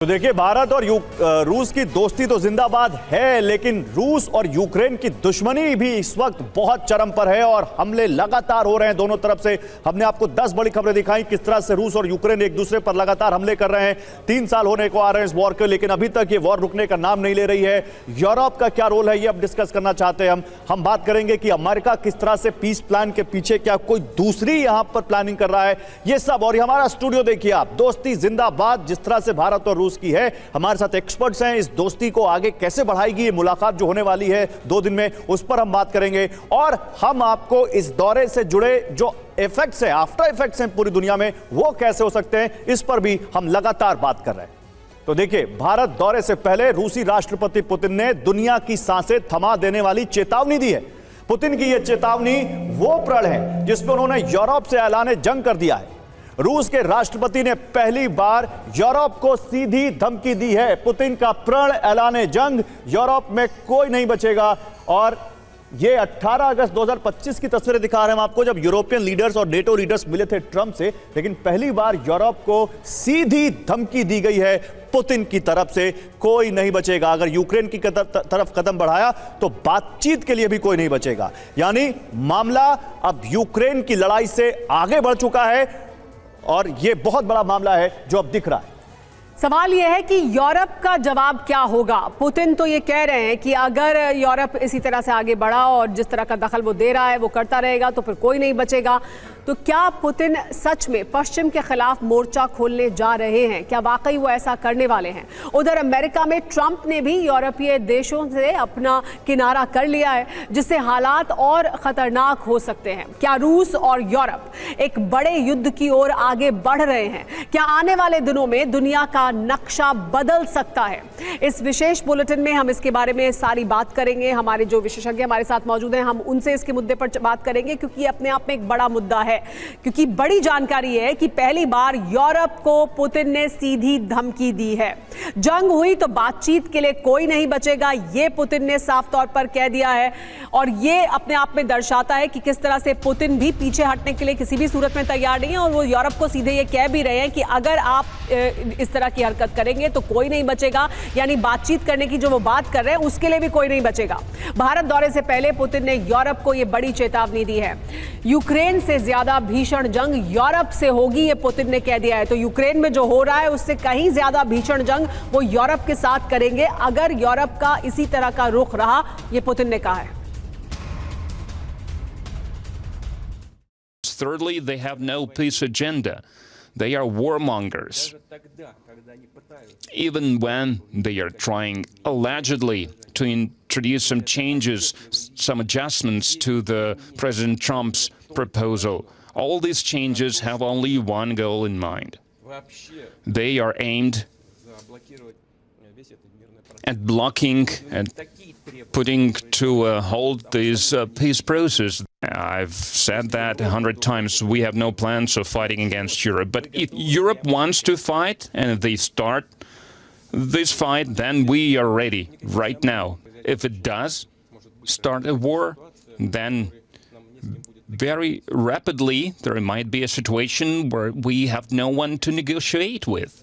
तो देखिए, भारत और रूस की दोस्ती तो जिंदाबाद है, लेकिन रूस और यूक्रेन की दुश्मनी भी इस वक्त बहुत चरम पर है और हमले लगातार हो रहे हैं दोनों तरफ से। हमने आपको 10 बड़ी खबरें दिखाई किस तरह से रूस और यूक्रेन एक दूसरे पर लगातार हमले कर रहे हैं। 3 साल होने को आ रहे हैं इस वॉर के, लेकिन अभी तक ये वॉर रुकने का नाम नहीं ले रही है। यूरोप का क्या रोल है, ये अब डिस्कस करना चाहते हैं हम बात करेंगे कि अमेरिका किस तरह से पीस प्लान के पीछे क्या कोई दूसरी यहां पर प्लानिंग कर रहा है, ये सब। और हमारा स्टूडियो देखिए आप, दोस्ती जिंदाबाद जिस तरह से भारत और की है। हमारे साथ एक्सपर्ट्स हैं, इस दोस्ती को आगे कैसे बढ़ाएगी ये मुलाकात जो होने वाली है 2 दिन में, उस पर हम बात करेंगे। और हम आपको इस दौरे से जुड़े जो इफेक्ट्स हैं, आफ्टर इफेक्ट्स हैं पूरी दुनिया में, वो कैसे हो सकते हैं, इस पर भी हम लगातार बात कर रहे हैं। तो देखिए, भारत दौरे से पहले रूसी राष्ट्रपति पुतिन ने दुनिया की सांसें थमा देने वाली चेतावनी दी है। पुतिन की यह चेतावनी वो प्रण है जिसमें उन्होंने यूरोप से ऐलान जंग कर दिया है। रूस के राष्ट्रपति ने पहली बार यूरोप को सीधी धमकी दी है। पुतिन का प्रण ऐलान जंग, यूरोप में कोई नहीं बचेगा। और ये 18 अगस्त 2025 की तस्वीरें दिखा रहे हैं हम आपको, जब यूरोपियन लीडर्स और नेटो लीडर्स मिले थे ट्रंप से। लेकिन पहली बार यूरोप को सीधी धमकी दी गई है पुतिन की तरफ से, कोई नहीं बचेगा। अगर यूक्रेन की तरफ कदम बढ़ाया तो बातचीत के लिए भी कोई नहीं बचेगा। यानी मामला अब यूक्रेन की लड़ाई से आगे बढ़ चुका है और यह बहुत बड़ा मामला है जो अब दिख रहा है। सवाल यह है कि यूरोप का जवाब क्या होगा। पुतिन तो ये कह रहे हैं कि अगर यूरोप इसी तरह से आगे बढ़ा और जिस तरह का दखल वो दे रहा है वो करता रहेगा तो फिर कोई नहीं बचेगा। तो क्या पुतिन सच में पश्चिम के खिलाफ मोर्चा खोलने जा रहे हैं? क्या वाकई वो ऐसा करने वाले हैं? उधर अमेरिका में ट्रंप ने भी यूरोपीय देशों से अपना किनारा कर लिया है, जिससे हालात और खतरनाक हो सकते हैं। क्या रूस और यूरोप एक बड़े युद्ध की ओर आगे बढ़ रहे हैं? क्या आने वाले दिनों में दुनिया का नक्शा बदल सकता है? इस विशेष बुलेटिन में हम इसके बारे में सारी बात करेंगे। हमारे जो विशेषज्ञ हमारे साथ मौजूद हैं, हम उनसे इसके मुद्दे पर बात करेंगे, क्योंकि अपने आप में एक बड़ा मुद्दा है। क्योंकि बड़ी जानकारी है कि पहली बार यूरोप को पुतिन ने सीधी धमकी दी है। जंग हुई तो बातचीत के लिए कोई नहीं बचेगा, यह पुतिन ने साफ तौर पर कह दिया है। और यह अपने आप में दर्शाता है कि किस तरह से पुतिन भी पीछे हटने के लिए किसी भी सूरत में तैयार नहीं है। और वो यूरोप को सीधे ये कह भी रहे हैं कि अगर आप इस तरह की हरकत करेंगे तो कोई नहीं बचेगा। यानी बातचीत करने की जो वो बात कर रहे हैं उसके लिए भी कोई नहीं बचेगा। भारत दौरे से पहले पुतिन ने यूरोप को यह बड़ी चेतावनी दी है। यूक्रेन से ज्यादा भीषण जंग यूरोप से होगी, ये पुतिन ने कह दिया है। तो यूक्रेन में जो हो रहा है उससे कहीं ज्यादा भीषण जंग वो यूरोप के साथ करेंगे अगर यूरोप का इसी तरह का रुख रहा, ये पुतिन ने कहा है। Thirdly, they have no peace agenda. They are warmongers. Even when they are trying allegedly to introduce some changes, some adjustments to the President Trump's proposal, all these changes have only one goal in mind. They are aimed at blocking and putting to a halt this peace process. I've said that 100 times. We have no plans of fighting against Europe. But if Europe wants to fight and if they start this fight, then we are ready right now. If it does start a war, then very rapidly there might be a situation where we have no one to negotiate with.